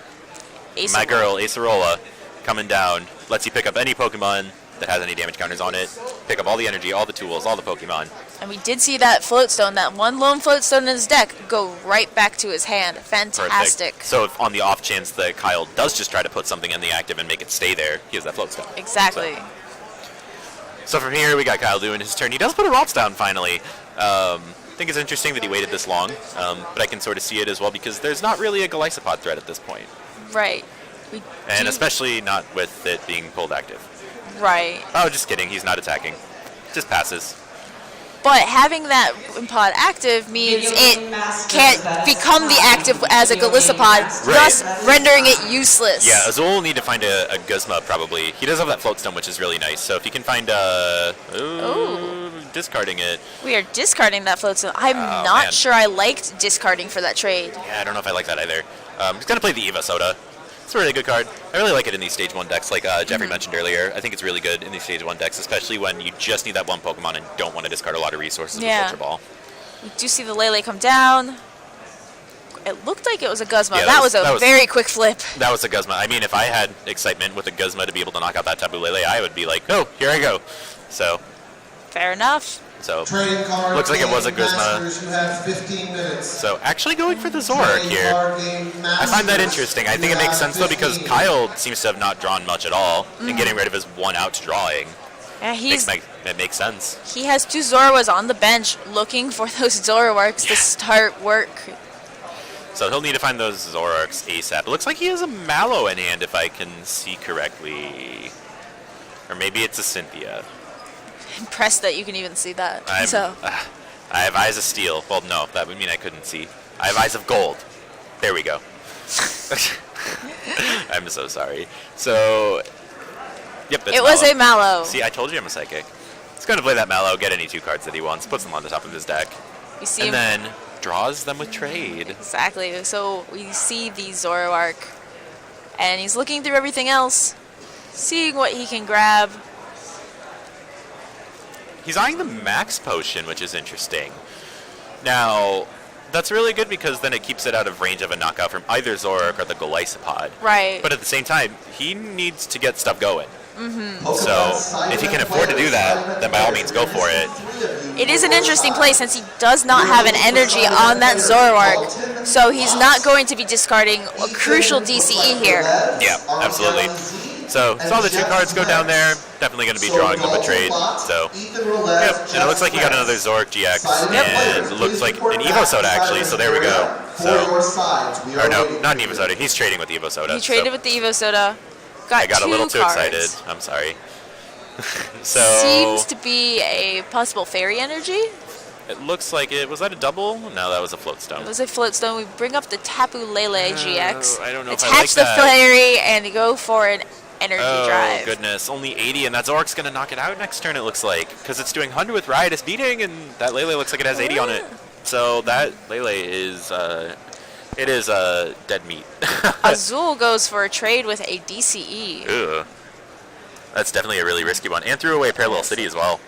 S1: my girl, Acerola, coming down, lets you pick up any Pokemon that has any damage counters on it, pick up all the energy, all the tools, all the Pokemon.
S2: And we did see that float stone, that one lone float stone in his deck, go right back to his hand. Fantastic.
S1: Perfect. So if on the off chance that Kyle does just try to put something in the active and make it stay there, he has that float stone.
S2: Exactly.
S1: So from here, we got Kyle doing his turn. He does put a Ralts down finally. I think it's interesting that he waited this long, but I can sort of see it as well because there's not really a Golisopod threat at this point.
S2: Right.
S1: And especially not with it being pulled active.
S2: Right.
S1: Oh, just kidding. He's not attacking. Just passes.
S2: But having that Wimpod active means it can't become the active as a Golisopod, thus rendering it useless.
S1: Yeah, Azul will need to find a Guzma probably. He does have that float stone, which is really nice. So if he can find discarding it.
S2: We are discarding that float stone. I'm not sure I liked discarding for that trade.
S1: Yeah, I don't know if I like that either. He's going to play the Evo Soda. It's a really good card. I really like it in these Stage 1 decks, like Jeffrey mentioned earlier. I think it's really good in these Stage 1 decks, especially when you just need that one Pokemon and don't want to discard a lot of resources with Ultra Ball.
S2: We do see the Lele come down. It looked like it was a Guzma.
S1: Yeah,
S2: that was a very quick flip.
S1: That was a Guzma. I mean, if I had excitement with a Guzma to be able to knock out that Tapu Lele, I would be like, no, here I go. So.
S2: Fair enough.
S1: So, looks like it was a Guzma.
S3: You have 15 minutes.
S1: So, actually going for the Zoroark here. I find that interesting. I think it makes sense, though, because Kyle seems to have not drawn much at all, and getting rid of his one-out drawing.
S2: Yeah,
S1: it makes sense.
S2: He has two Zorwas on the bench looking for those Zoroarks to start work.
S1: So, he'll need to find those Zoroarks ASAP. It looks like he has a Mallow in hand, if I can see correctly. Or maybe it's a Cynthia.
S2: Impressed that you can even see that.
S1: I have eyes of steel. Well, no, that would mean I couldn't see. I have eyes of gold. There we go. I'm so sorry. So, yep, that's
S2: it was a Mallow.
S1: See, I told you I'm a psychic. He's going to play that Mallow, get any two cards that he wants, puts them on the top of his deck,
S2: we see
S1: and then draws them with trade.
S2: Exactly. So we see the Zoroark, and he's looking through everything else, seeing what he can grab.
S1: He's eyeing the Max Potion, which is interesting. Now, that's really good because then it keeps it out of range of a knockout from either Zoroark or the Golisopod.
S2: Right.
S1: But at the same time, he needs to get stuff going. So, if he can afford to do that, then by all means go for it.
S2: It is an interesting play since he does not have an energy on that Zoroark. So he's not going to be discarding a crucial DCE here.
S1: Yeah, absolutely. So, saw the two cards go down there. Definitely going to be drawing them a trade. So, yep. And it looks like he got another Zoroark GX. And it looks like an Evo Soda, actually. So, there we go. So, or no, not an Evo Soda. He's trading with the Evo Soda.
S2: He traded with the Evo Soda.
S1: I got a little too
S2: cards.
S1: excited. I'm sorry. So,
S2: seems to be a possible fairy energy.
S1: It looks like it. Was that a double? No, that was a float stone.
S2: It was a float stone. We bring up the Tapu Lele GX.
S1: I don't know
S2: attach
S1: if I like
S2: the
S1: that.
S2: fairy and go for an energy drive.
S1: Oh, goodness. Only 80, and that Zoroark's going to knock it out next turn, it looks like. Because it's doing 100 with Riotous Beating, and that Lele looks like it has 80 on it. So that Lele is, it is dead meat.
S2: Azul goes for a trade with a DCE.
S1: Ugh. That's definitely a really risky one. And threw away Parallel City as well.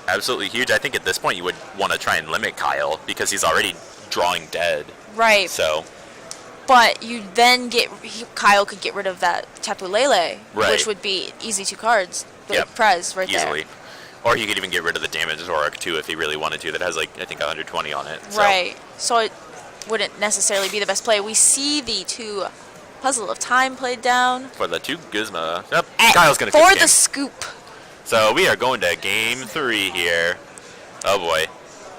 S1: Absolutely huge. I think at this point you would want to try and limit Kyle, because he's already drawing dead.
S2: Right.
S1: So...
S2: But you then Kyle could get rid of that Tapu Lele,
S1: right.
S2: which would be easy two cards.
S1: Yep.
S2: Prez right
S1: easily.
S2: there.
S1: Or he could even get rid of the damage Zoroark too if he really wanted to. That has like I think 120 on it. So.
S2: Right. So it wouldn't necessarily be the best play. We see the two Puzzle of Time played down.
S1: For the two Guzma. Yep. Kyle's gonna
S2: for the scoop.
S1: So we are going to game 3 here. Oh boy.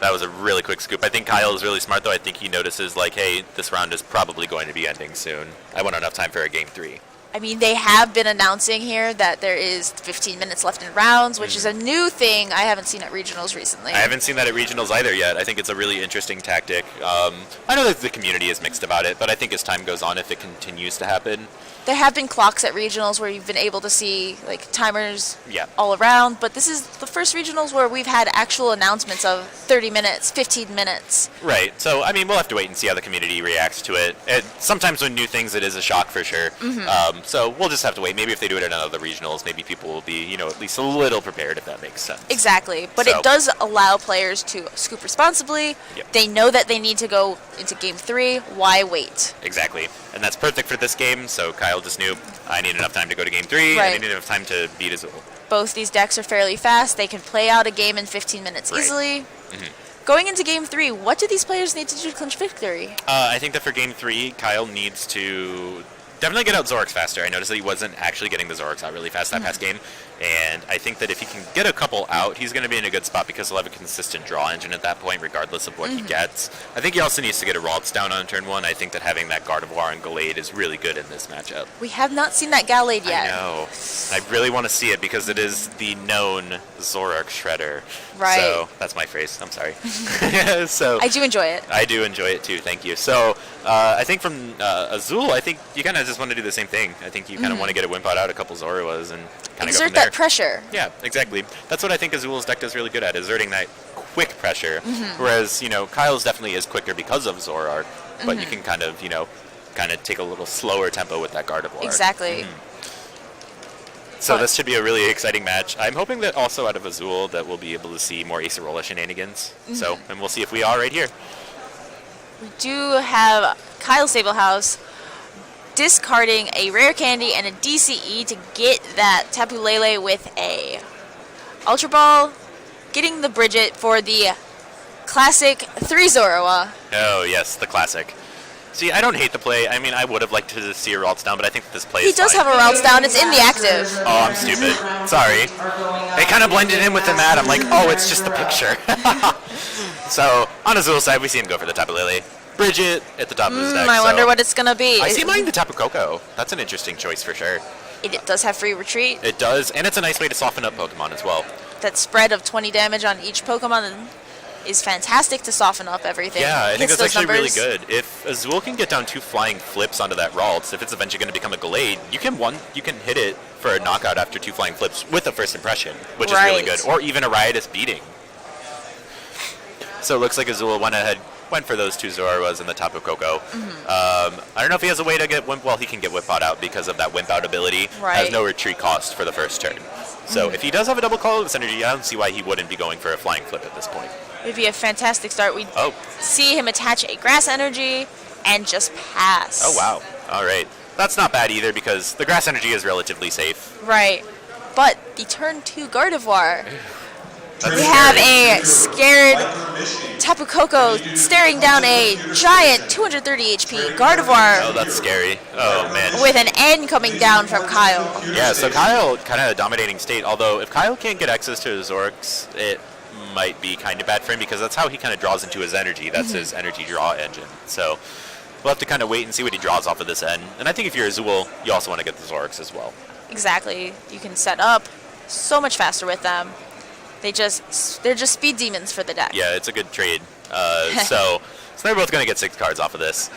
S1: That was a really quick scoop. I think Kyle is really smart, though. I think he notices, like, hey, this round is probably going to be ending soon. I want enough time for a game 3.
S2: I mean, they have been announcing here that there is 15 minutes left in rounds, which is a new thing I haven't seen at regionals recently.
S1: I haven't seen that at regionals either yet. I think it's a really interesting tactic. I know that the community is mixed about it, but I think as time goes on, if it continues to happen,
S2: There have been clocks at regionals where you've been able to see like timers
S1: Yeah.
S2: all around, but this is the first regionals where we've had actual announcements of 30 minutes, 15 minutes.
S1: Right. So, I mean, we'll have to wait and see how the community reacts to it. Sometimes when new things, it is a shock for sure. So we'll just have to wait. Maybe if they do it at other regionals, maybe people will be, at least a little prepared, if that makes sense.
S2: Exactly. But
S1: So-
S2: it does allow players to scoop responsibly.
S1: Yep.
S2: They know that they need to go into game 3. Why wait?
S1: Exactly. And that's perfect for this game. So Kyle just knew, I need enough time to go to game 3. I
S2: Right.
S1: need enough time to beat Azul.
S2: Both these decks are fairly fast. They can play out a game in 15 minutes
S1: Right.
S2: easily. Going into game 3, what do these players need to do to clinch victory?
S1: I think that for game 3, Kyle needs to definitely get out Zorix faster. I noticed that he wasn't actually getting the Zorix out really fast that past game. And I think that if he can get a couple out, he's going to be in a good spot because he'll have a consistent draw engine at that point, regardless of what he gets. I think he also needs to get a Ralts down on turn 1. I think that having that Gardevoir and Gallade is really good in this matchup.
S2: We have not seen that Gallade yet.
S1: I know. I really want to see it because it is the known Zoroark Shredder.
S2: Right.
S1: So that's my phrase. I'm sorry. So
S2: I do enjoy it.
S1: I do enjoy it too. Thank you. So I think from Azul, I think you kind of just want to do the same thing. I think you kind of want to get a Wimpod out a couple Zoruas and kind of go
S2: Exert
S1: from there.
S2: that pressure.
S1: Yeah, exactly. That's what I think Azul's deck does really good at, exerting that quick pressure. Whereas, Kyle's definitely is quicker because of Zoroark, but you can kind of take a little slower tempo with that Gardevoir.
S2: Exactly.
S1: So
S2: But-
S1: this should be a really exciting match. I'm hoping that also out of Azul that we'll be able to see more Acerola shenanigans. So, and we'll see if we are right here.
S2: We do have Kyle Sabelhaus discarding a Rare Candy and a DCE to get that Tapu Lele with a Ultra Ball, getting the Bridget for the classic 3 Zorua.
S1: Oh, yes, the classic. See, I don't hate the play. I mean, I would have liked to see a Ralts down, but I think that this play
S2: He
S1: is
S2: does
S1: fine.
S2: have a Routes down. It's in the active.
S1: Oh, I'm stupid. Sorry. It kind of blended in with the mat. I'm like, oh, it's just the picture. So, on Azul's side, we see him go for the Tapu Lele. Bridget at the top of his deck.
S2: I wonder
S1: so-
S2: what it's going to be.
S1: I see him eyeing the Tapu Koko. That's an interesting choice for sure.
S2: It does have free retreat.
S1: It does, and it's a nice way to soften up Pokemon as well.
S2: That spread of 20 damage on each Pokemon is fantastic to soften up everything.
S1: Yeah, I think
S2: Hits
S1: that's
S2: those
S1: actually really
S2: numbers.
S1: good. If Azul can get down 2 flying flips onto that Ralts, if it's eventually going to become a Gallade, you can hit it for a knockout after 2 flying flips with a first impression, which is really
S2: Right.
S1: good. Or even a Riotous Beating. So it looks like Azul went for those 2 Zoruas in the Tapu Koko. I don't know if he has a way to get Wimp. Well, he can get Whip Out out because of that Wimp Out ability.
S2: Right.
S1: Has no retreat cost for the first turn. So if he does have a double colorless energy, I don't see why he wouldn't be going for a flying flip at this point.
S2: It'd be a fantastic start. We
S1: Oh,
S2: see him attach a Grass Energy and just pass.
S1: oh wow. All right. That's not bad either because the grass energy is relatively safe.
S2: Right. But the turn 2 Gardevoir.
S1: That's
S2: We have
S1: scary.
S2: a scared Tapu Koko staring down a giant 230 HP
S1: Oh,
S2: Gardevoir
S1: that's scary. Oh, man.
S2: with an N coming down from Kyle.
S1: Yeah, so Kyle kind of dominating state, although if Kyle can't get access to his Zorix, it might be kind of bad for him because that's how he kind of draws into his energy. That's his energy draw engine. So we'll have to kind of wait and see what he draws off of this end. And I think if you're Azul, you also want to get the Zorix as well.
S2: Exactly. You can set up so much faster with them. They're just speed demons for the deck.
S1: Yeah, it's a good trade. So they're both going to get 6 cards off of this.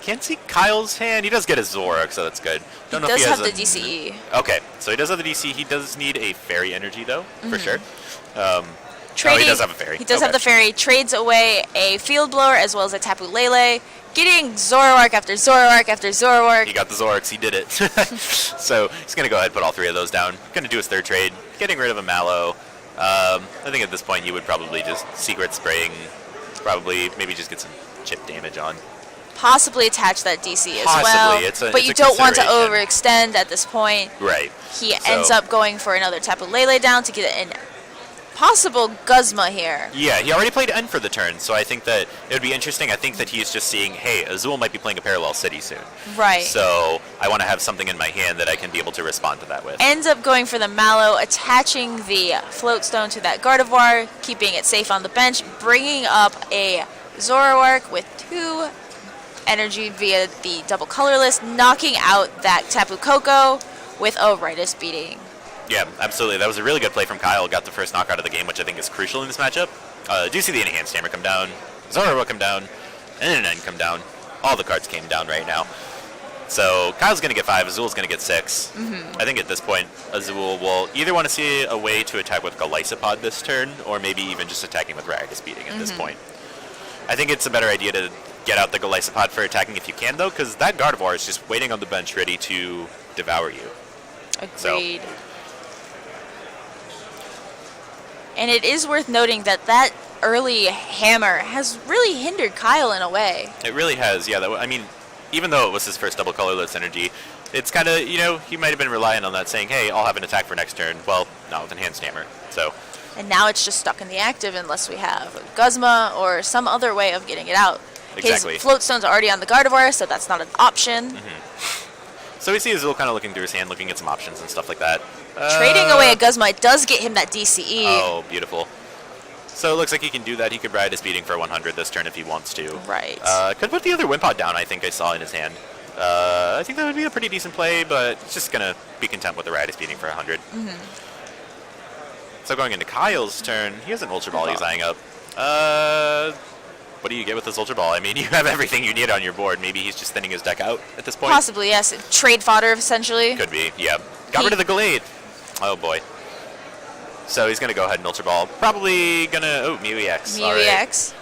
S1: Can't see Kyle's hand. He does get his Zorix, so that's good.
S2: He
S1: Don't know
S2: does
S1: if he
S2: have
S1: has
S2: the DCE.
S1: Okay, so he does have the DC. He does need a fairy energy, though, for sure.
S2: Trading,
S1: he does have a fairy.
S2: He does
S1: Okay.
S2: have the fairy. Trades away a Field Blower as well as a Tapu Lele, getting Zoroark after Zoroark after Zoroark.
S1: He got the Zorix. He did it. So he's going to go ahead and put all 3 of those down. Going to do his 3rd trade, getting rid of a Mallow. I think at this point you would probably just Secret Spraying, probably maybe just get some chip damage on.
S2: Possibly attach that DC as
S1: Possibly.
S2: well.
S1: It's a-
S2: but
S1: it's
S2: you
S1: a
S2: don't want to
S1: consideration.
S2: overextend at this point.
S1: Right.
S2: He
S1: So-
S2: ends up going for another Tapu Lele down to get an possible Guzma here.
S1: Yeah, he already played N for the turn, so I think that it would be interesting. I think that he's just seeing, hey, Azul might be playing a Parallel City soon.
S2: Right.
S1: So I want to have something in my hand that I can be able to respond to that with.
S2: Ends up going for the Mallow, attaching the Float Stone to that Gardevoir, keeping it safe on the bench, bringing up a Zoroark with 2 energy via the double colorless, knocking out that Tapu Koko with a Riotous Beating.
S1: Yeah, absolutely. That was a really good play from Kyle. Got the first knockout of the game, which I think is crucial in this matchup. Do you see the Enhanced Hammer come down? Zoroark come down, and an N come down. All the cards came down right now. So Kyle's going to get 5, Azul's going to get 6. I think at this point, Azul will either want to see a way to attack with Galisopod this turn, or maybe even just attacking with Riot Speeding at this point. I think it's a better idea to get out the Galisopod for attacking if you can, though, because that Gardevoir is just waiting on the bench ready to devour you.
S2: Agreed. And it is worth noting that early hammer has really hindered Kyle in a way.
S1: It really has, yeah. I mean, even though it was his first double colorless energy, it's kind of, he might have been relying on that saying, hey, I'll have an attack for next turn. Well, not with Enhanced Hammer, so.
S2: And now it's just stuck in the active unless we have Guzma or some other way of getting it out.
S1: Exactly.
S2: His Float Stone's already on the Gardevoir, so that's not an option.
S1: So we see Azul kind of looking through his hand, looking at some options and stuff like that.
S2: Trading away a Guzma, it does get him that DCE.
S1: Oh, beautiful. So it looks like he can do that. He could ride his beating for 100 this turn if he wants to.
S2: Right.
S1: Could put the other Wimpod down, I think I saw in his hand. I think that would be a pretty decent play, but he's just going to be content with the ride his beating for 100. So going into Kyle's turn, he has an Ultra Ball he's eyeing up. What do you get with this Ultra Ball? I mean, you have everything you need on your board. Maybe he's just thinning his deck out at this point.
S2: Possibly, yes. Trade fodder, essentially.
S1: Could be, yeah. Got rid of the Glade. Oh, boy. So he's going to go ahead and Ultra Ball. Probably going to... Oh, Mew EX.
S2: Mew EX.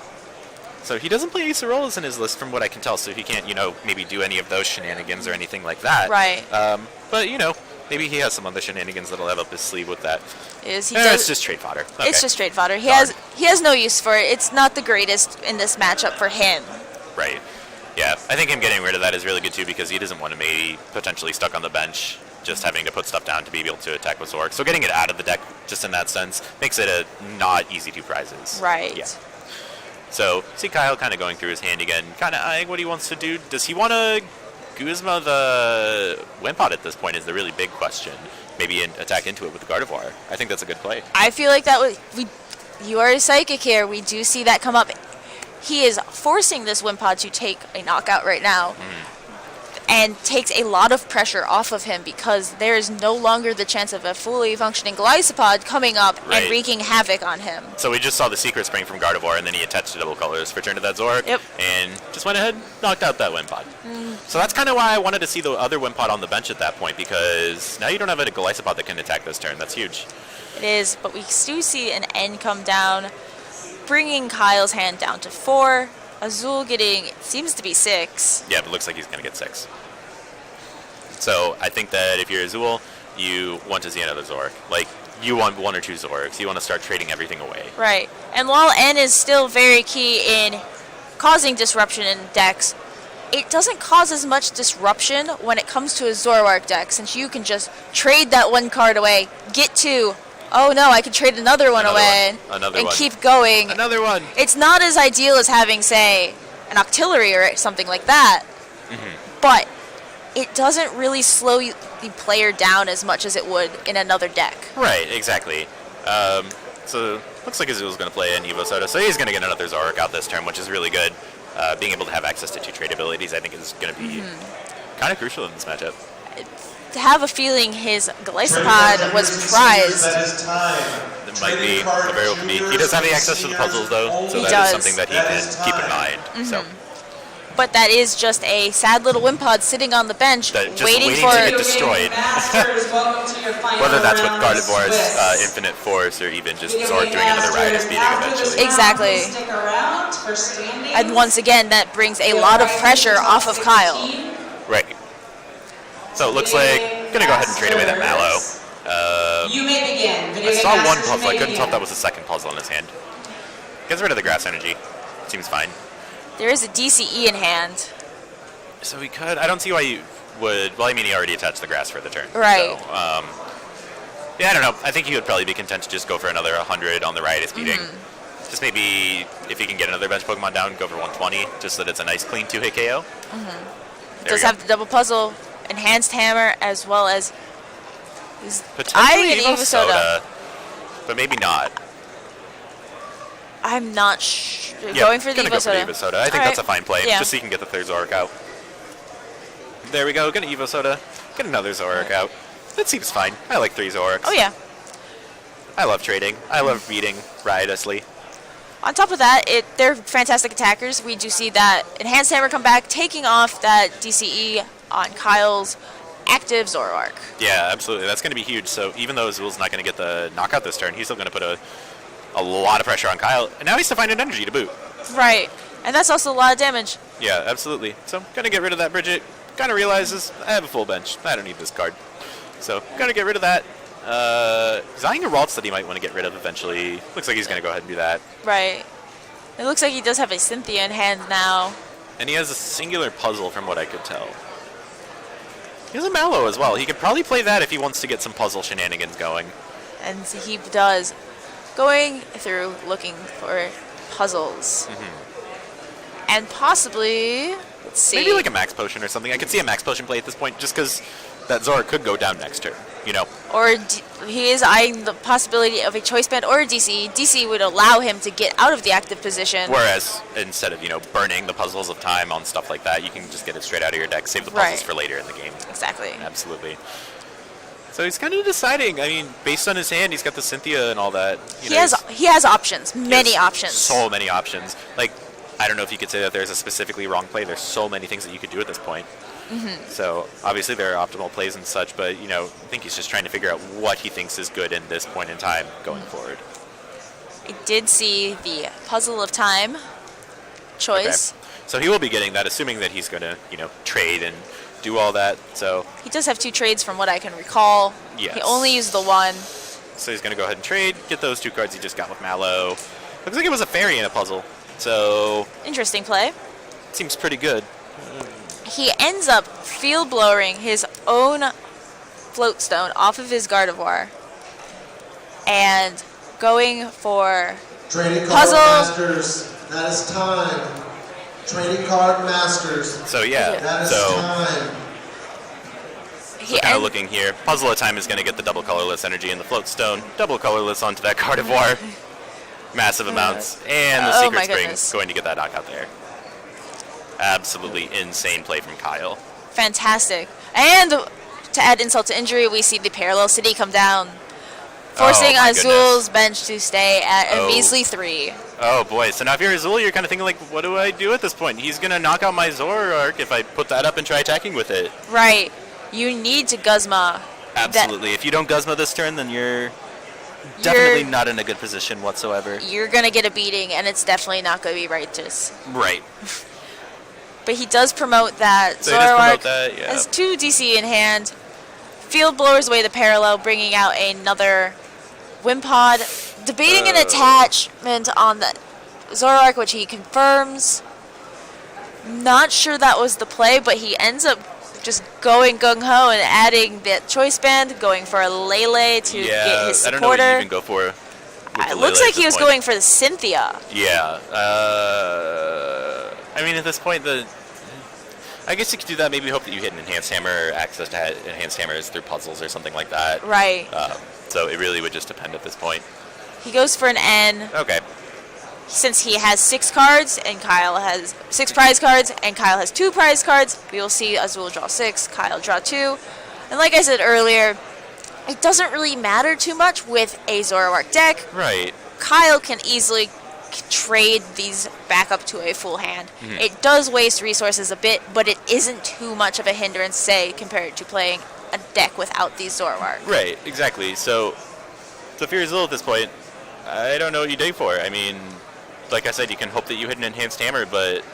S1: So he doesn't play Acerolas in his list from what I can tell, so he can't, maybe do any of those shenanigans or anything like that.
S2: Right.
S1: But, maybe he has some other shenanigans that'll have up his sleeve with that.
S2: It's
S1: just trade fodder. Okay.
S2: It's just trade fodder. He has no use for it. It's not the greatest in this matchup for him.
S1: Right. Yeah, I think him getting rid of that is really good too because he doesn't want to be potentially stuck on the bench just having to put stuff down to be able to attack with Zork. So getting it out of the deck just in that sense makes it a not easy 2 prizes.
S2: Right.
S1: Yeah. So see Kyle kind of going through his hand again, kind of eyeing what he wants to do. Does he want to Guzma the Wimpod at this point is the really big question. Maybe attack into it with the Gardevoir. I think that's a good play.
S2: I feel like that would... You are a psychic here. We do see that come up. He is forcing this Wimpod to take a knockout right now. And takes a lot of pressure off of him because there is no longer the chance of a fully functioning Glisopod coming up and wreaking havoc on him.
S1: So we just saw the Secret Spring from Gardevoir, and then he attached to double colors for turn to that Zork, and just went ahead, knocked out that Wimpod. So that's kind of why I wanted to see the other Wimpod on the bench at that point, because now you don't have a Glisopod that can attack this turn. That's huge.
S2: It is, but we do see an N come down, bringing Kyle's hand down to 4. Azul getting, it seems to be 6.
S1: Yeah, but it looks like he's going to get 6. So I think that if you're Azul, you want to see another Zork. Like, you want 1 or 2 Zorks. You want to start trading everything away.
S2: Right. And while N is still very key in causing disruption in decks, it doesn't cause as much disruption when it comes to a Zoroark deck, since you can just trade that 1 card away, get 2. Oh no, I could trade another one away and keep going.
S1: Another one.
S2: It's not as ideal as having, say, an Octillery or something like that, but it doesn't really slow the player down as much as it would in another deck.
S1: Right, exactly. So looks like Azul's going to play an Evo Soda, so he's going to get another Zoroark out this turn, which is really good. Being able to have access to 2 trade abilities, I think, is going to be kind of crucial in this matchup.
S2: To have a feeling his Glisopod was prized.
S1: It might be, it very well could be. He does have the access to the puzzles, though, so that is something that he can keep in mind. So.
S2: But that is just a sad little Wimpod sitting on the bench, waiting
S1: to
S2: for
S1: get destroyed. Whether that's with Gardevoir's Infinite Force or even just Zork doing another ride is beating eventually.
S2: Exactly. And once again, that brings a lot of pressure off of Kyle.
S1: Right. So it looks like I'm going to go ahead and trade away that Mallow.
S3: You may begin.
S1: I saw 1 puzzle. I couldn't tell if that was the second puzzle in his hand. Gets rid of the Grass Energy. Seems fine.
S2: There is a DCE in hand.
S1: So he could. I don't see why you would. Well, I mean, he already attached the grass for the turn.
S2: Right.
S1: So, yeah, I don't know. I think he would probably be content to just go for another 100 on the Riot Speeding. Just maybe if he can get another bench Pokemon down, go for 120, just so that it's a nice clean 2-hit KO.
S2: Does have the double puzzle, enhanced hammer, as well as
S1: potentially Evo Soda, but maybe not.
S2: I'm not going for the Evo Soda.
S1: I think that's a fine play, just so you can get the 3rd Zoroark out. There we go. Get an Evo Soda. Get another Zoroark out. That seems fine. I like 3 Zoroarks.
S2: Oh yeah.
S1: I love trading. I love beating riotously.
S2: On top of that, they're fantastic attackers. We do see that Enhanced Hammer come back, taking off that DCE on Kyle's active Zoroark.
S1: Yeah, absolutely. That's going to be huge. So even though Azul's not going to get the knockout this turn, he's still going to put a lot of pressure on Kyle. And now he's to find an energy to boot.
S2: Right. And that's also a lot of damage.
S1: Yeah, absolutely. So I'm going to get rid of that Bridget. Kind of realizes I have a full bench. I don't need this card. So going to get rid of that. He's eyeing a Ralts that he might want to get rid of eventually. Looks like he's going to go ahead and do that.
S2: Right. It looks like he does have a Cynthia in hand now.
S1: And he has a singular puzzle from what I could tell. He has a Mallow as well. He could probably play that if he wants to get some puzzle shenanigans going.
S2: And he does. Going through looking for puzzles. And possibly, let's see.
S1: Maybe like a Max Potion or something. I could see a Max Potion play at this point just because that Zoroark could go down next turn, you know.
S2: Or he is eyeing the possibility of a Choice Band or a DC. DC would allow him to get out of the active position.
S1: Whereas instead of, burning the puzzles of time on stuff like that, you can just get it straight out of your deck, save the puzzles for later in the game.
S2: Exactly.
S1: Absolutely. So he's kind of deciding. I mean, based on his hand, he's got the Cynthia and all that.
S2: He has options, many options.
S1: So many options. Like, I don't know if you could say that there's a specifically wrong play. There's so many things that you could do at this point. So obviously there are optimal plays and such, but I think he's just trying to figure out what he thinks is good in this point in time going forward.
S2: I did see the Puzzle of Time choice.
S1: Okay. So he will be getting that, assuming that he's going to, trade and do all that. So
S2: he does have 2 trades from what I can recall.
S1: Yes.
S2: He only used the 1.
S1: So he's going to go ahead and trade, get those 2 cards he just got with Mallow. Looks like it was a fairy in a puzzle. So
S2: interesting play.
S1: Seems pretty good.
S2: He ends up field blowing his own Floatstone off of his Gardevoir and going for
S4: Trading card
S2: puzzle.
S4: masters. That is time. Trading card masters.
S1: So yeah,
S4: That is time.
S2: He
S1: kind of looking here. Puzzle of Time is going to get the double colorless energy in the Floatstone. Double colorless onto that Gardevoir. Massive amounts. And the Secret Spring is going to get that knockout there. Absolutely insane play from Kyle.
S2: Fantastic. And to add insult to injury, we see the Parallel City come down, forcing Azul's bench to stay at a measly 3.
S1: Oh boy, so now if you're Azul, you're kind of thinking like, what do I do at this point? He's going to knock out my Zoroark if I put that up and try attacking with it.
S2: Right. You need to Guzma.
S1: Absolutely. If you don't Guzma this turn, then you're definitely not in a good position whatsoever.
S2: You're going to get a beating, and it's definitely not going to be righteous.
S1: Right.
S2: But he does promote that.
S1: So
S2: Zoroark
S1: yeah.
S2: has 2 DC in hand. Field blowers away the Parallel, bringing out another Wimpod. Debating an attachment on the Zoroark, which he confirms. Not sure that was the play, but he ends up just going gung-ho and adding that Choice Band, going for a Lele to get his supporter.
S1: I don't know what you even go for.
S2: It looks like he was going for the Cynthia.
S1: Yeah. I mean, at this point, I guess you could do that. Maybe hope that you hit an Enhanced Hammer or access to Enhanced Hammers through puzzles or something like that.
S2: Right.
S1: So it really would just depend at this point.
S2: He goes for an N.
S1: Okay.
S2: Since he has 6 cards and Kyle has 6 prize cards and Kyle has 2 prize cards, we will see Azul draw 6, Kyle draw 2. And like I said earlier, it doesn't really matter too much with a Zoroark deck.
S1: Right.
S2: Kyle can easily trade these back up to a full hand. It does waste resources a bit, but it isn't too much of a hindrance, say, compared to playing a deck without these Zoroark.
S1: Right, exactly. So if you're Azul at this point, I don't know what you dig for. I mean, like I said, you can hope that you hit an Enhanced Hammer, but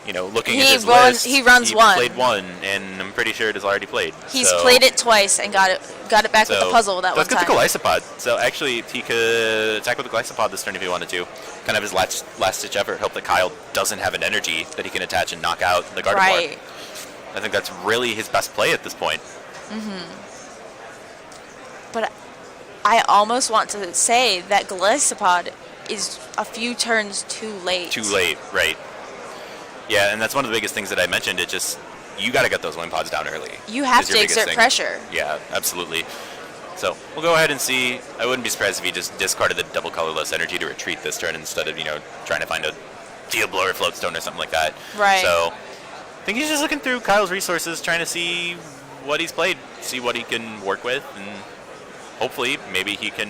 S1: looking at his list,
S2: he runs
S1: he
S2: 1.
S1: played 1, and I'm pretty sure it is already played.
S2: He's played it twice and got it back with the puzzle that one time.
S1: Let's get the Glycopod. So actually, he could attack with the Glycopod this turn if he wanted to. Kind of his last-ditch effort. Hope that Kyle doesn't have an energy that he can attach and knock out the Gardevoir.
S2: Right.
S1: I think that's really his best play at this point.
S2: But I almost want to say that Glycopod is a few turns too late.
S1: Too late, right. Yeah, and that's one of the biggest things that I mentioned. It just, you got to get those wind pods down early.
S2: You have to exert pressure.
S1: Yeah, absolutely. So we'll go ahead and see. I wouldn't be surprised if he just discarded the double colorless energy to retreat this turn instead of, trying to find a Field Blower Floatstone or something like that.
S2: Right.
S1: So I think he's just looking through Kyle's resources, trying to see what he's played, see what he can work with, and hopefully maybe he can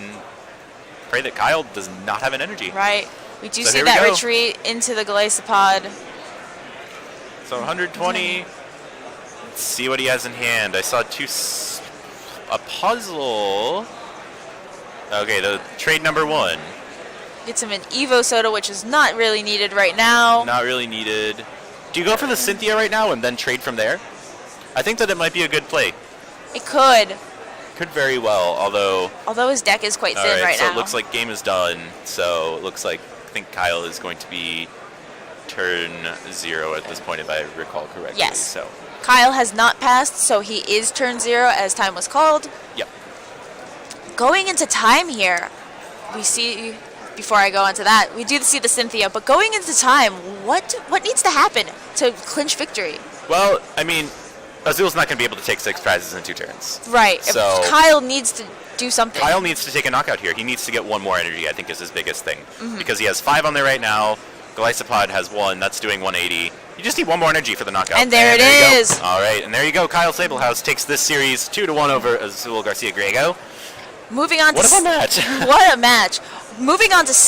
S1: pray that Kyle does not have an energy.
S2: Right. We do see that retreat into the Glycopod.
S1: So 120. Let's see what he has in hand. I saw a puzzle. Okay, the trade number 1.
S2: Gets him an Evo Soda, which is not really needed right now.
S1: Not really needed. Do you go for the Cynthia right now and then trade from there? I think that it might be a good play.
S2: It could.
S1: Could very well, although
S2: His deck is quite thin
S1: Alright,
S2: right
S1: so
S2: now.
S1: it looks like game is done. So it looks like I think Kyle is going to be turn 0 at this point, if I recall correctly.
S2: Yes.
S1: So.
S2: Kyle has not passed, so he is turn 0 as time was called.
S1: Yep.
S2: Going into time here, we see, before I go into that, we do see the Cynthia, but going into time, what needs to happen to clinch victory?
S1: Well, I mean, Azul's not going to be able to take 6 prizes in 2 turns.
S2: Right.
S1: So
S2: Kyle needs to do something.
S1: Kyle needs to take a knockout here. He needs to get 1 more energy, I think, is his biggest thing.
S2: Mm-hmm.
S1: Because he has 5 on there right now. Glycopod has 1. That's doing 180. You just need 1 more energy for the knockout.
S2: And there it is.
S1: All right, and there you go. Kyle Sabelhaus takes this series 2-1 over Azul Garcia Griego.
S2: Moving on
S1: What
S2: to
S1: a fun match.
S2: what a match. Moving on to 6.